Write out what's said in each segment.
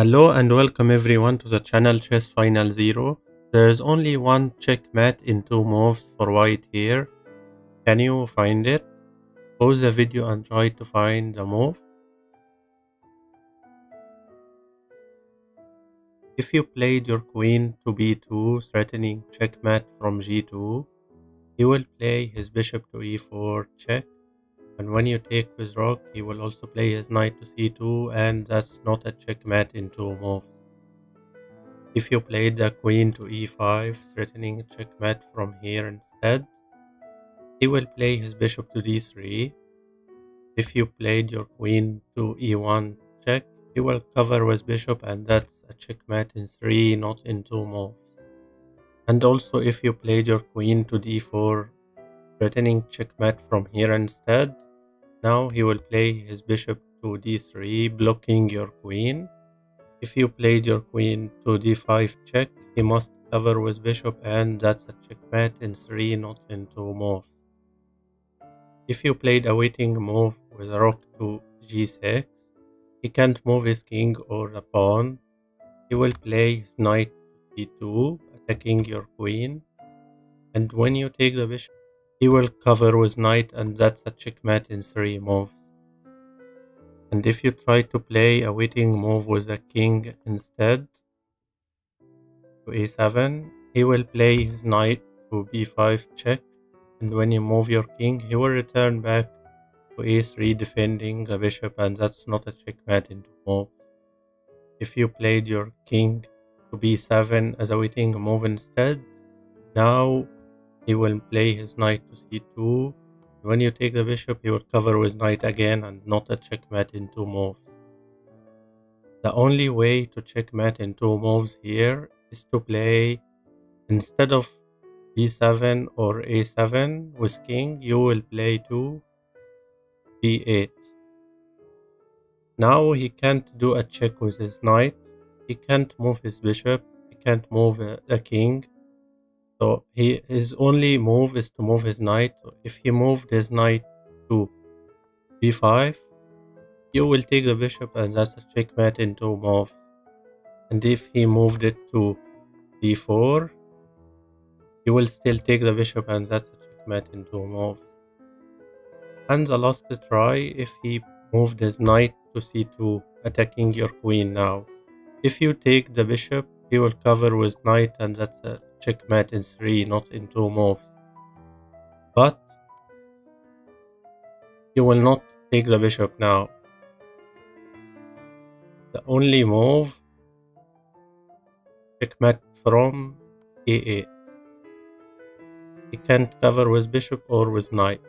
Hello and welcome everyone to the channel Chess Final Zero. There is only one checkmate in 2 moves for white here. Can you find it? Pause the video and try to find the move. If you played your queen to b2 threatening checkmate from g2, he will play his bishop to e4 check, and when you take with rook he will also play his knight to c2, and that's not a checkmate in 2 moves. If you played the queen to e5 threatening checkmate from here instead, he will play his bishop to d3. If you played your queen to e1 check, he will cover with bishop, and that's a checkmate in 3, not in 2 moves. And also if you played your queen to d4 threatening checkmate from here instead, now he will play his bishop to d3 blocking your queen. If you played your queen to d5 check, he must cover with bishop, and that's a checkmate in 3, not in 2 moves. If you played a waiting move with a rook to g6, he can't move his king or a pawn. He will play his knight to d2, attacking your queen. And when you take the bishop, he will cover with knight, and that's a checkmate in 3 moves. And if you try to play a waiting move with a king instead, to a7, he will play his knight to b5 check, and when you move your king, he will return back to a3 defending the bishop, and that's not a checkmate in 2 moves. If you played your king to b7 as a waiting move instead, now he will play his knight to c2. When you take the bishop, he will cover with knight again, and not a checkmate in 2 moves. The only way to checkmate in 2 moves here is to play, instead of b7 or a7 with king, you will play to b8. Now he can't do a check with his knight, he can't move his bishop, he can't move the king, so his only move is to move his knight. If he moved his knight to b5, you will take the bishop, and that's a checkmate in 2 moves. And if he moved it to d4, you will still take the bishop, and that's a checkmate in 2 moves. And the last try, if he moved his knight to c2, attacking your queen now. If you take the bishop, he will cover with knight, and that's a checkmate in 3, not in 2 moves. But you will not take the bishop now. The only move, checkmate from a8. He can't cover with bishop or with knight.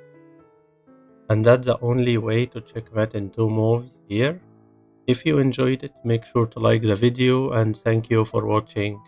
And that's the only way to checkmate in 2 moves here. If you enjoyed it, make sure to like the video, and thank you for watching.